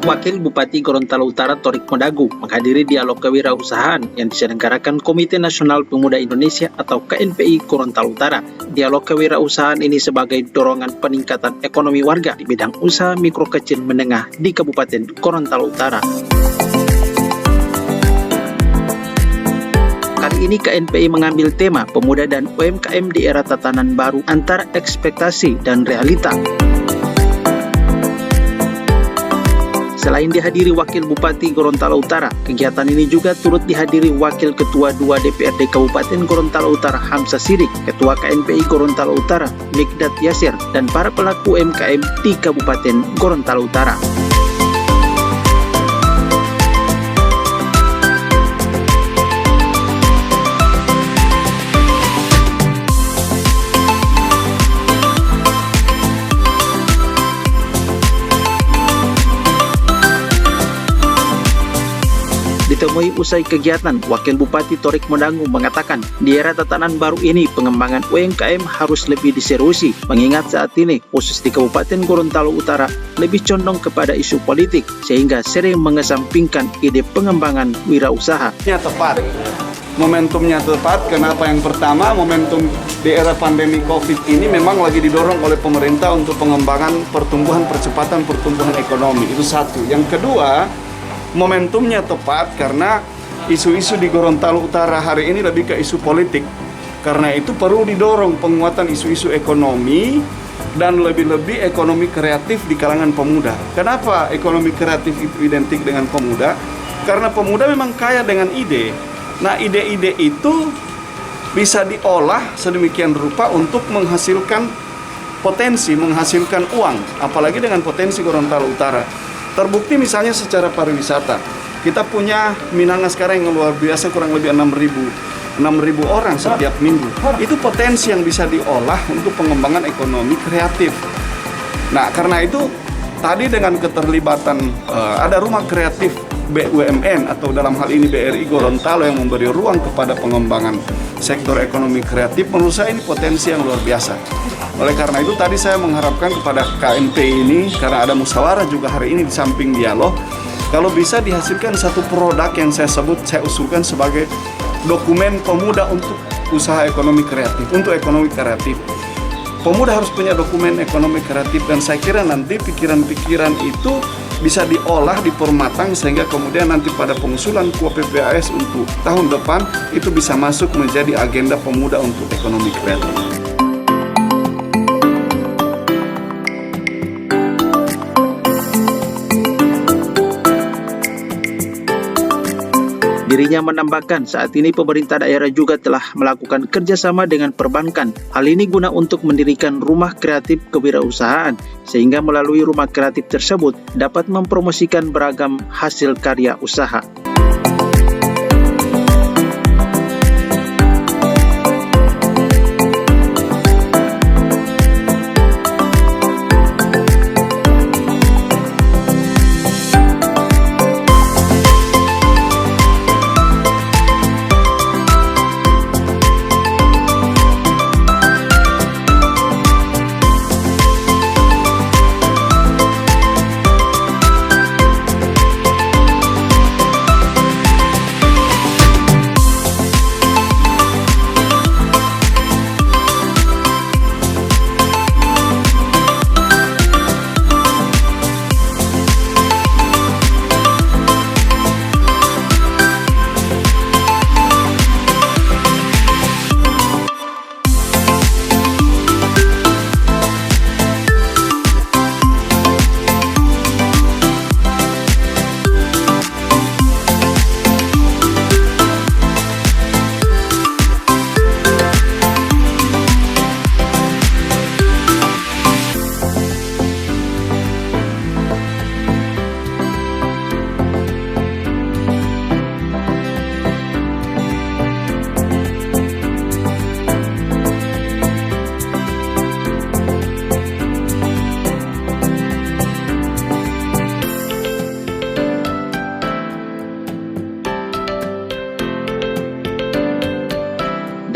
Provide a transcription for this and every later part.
Wakil Bupati Gorontalo Utara Torik Modagu menghadiri dialog kewirausahaan yang diselenggarakan Komite Nasional Pemuda Indonesia atau KNPI Gorontalo Utara. Dialog kewirausahaan ini sebagai dorongan peningkatan ekonomi warga di bidang usaha mikro kecil menengah di Kabupaten Gorontalo Utara. Kali ini KNPI mengambil tema pemuda dan UMKM di era tatanan baru antara ekspektasi dan realita. Selain dihadiri Wakil Bupati Gorontalo Utara, kegiatan ini juga turut dihadiri Wakil Ketua 2 DPRD Kabupaten Gorontalo Utara Hamzah Sidik, Ketua KNPI Gorontalo Utara Mikdad Yasir, dan para pelaku UMKM di Kabupaten Gorontalo Utara. Ditemui usai kegiatan, Wakil Bupati Torik Modagu mengatakan, di era tatanan baru ini pengembangan UMKM harus lebih diseriusi, mengingat saat ini, khusus di Kabupaten Gorontalo Utara, lebih condong kepada isu politik, sehingga sering mengesampingkan ide pengembangan wirausaha. Tepat. Momentumnya tepat, kenapa? Yang pertama, momentum di era pandemi COVID ini memang lagi didorong oleh pemerintah untuk pengembangan percepatan pertumbuhan ekonomi, itu satu. Yang kedua, momentumnya tepat karena isu-isu di Gorontalo Utara hari ini lebih ke isu politik. Karena itu perlu didorong penguatan isu-isu ekonomi dan lebih-lebih ekonomi kreatif di kalangan pemuda. Kenapa ekonomi kreatif itu identik dengan pemuda? Karena pemuda memang kaya dengan ide. Nah, ide-ide itu bisa diolah sedemikian rupa untuk menghasilkan potensi, menghasilkan uang. Apalagi dengan potensi Gorontalo Utara. Terbukti misalnya secara pariwisata, kita punya Minanga sekarang yang luar biasa, kurang lebih 6.000 orang setiap minggu. Itu potensi yang bisa diolah untuk pengembangan ekonomi kreatif. Nah, karena itu tadi dengan keterlibatan ada rumah kreatif BUMN atau dalam hal ini BRI Gorontalo yang memberi ruang kepada pengembangan sektor ekonomi kreatif, menurut saya ini potensi yang luar biasa. Oleh karena itu tadi saya mengharapkan kepada KNPI ini, karena ada musyawarah juga hari ini di samping dialog, kalau bisa dihasilkan satu produk yang saya usulkan sebagai dokumen pemuda untuk usaha ekonomi kreatif, untuk ekonomi kreatif. Pemuda harus punya dokumen ekonomi kreatif, dan saya kira nanti pikiran-pikiran itu bisa diolah, dipermatang, sehingga kemudian nanti pada pengusulan KUAPPAS untuk tahun depan itu bisa masuk menjadi agenda pemuda untuk ekonomi kreatif. Dirinya menambahkan saat ini pemerintah daerah juga telah melakukan kerjasama dengan perbankan. Hal ini guna untuk mendirikan rumah kreatif kewirausahaan, sehingga melalui rumah kreatif tersebut dapat mempromosikan beragam hasil karya usaha.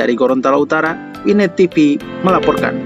Dari Gorontalo Utara, Winet TV melaporkan.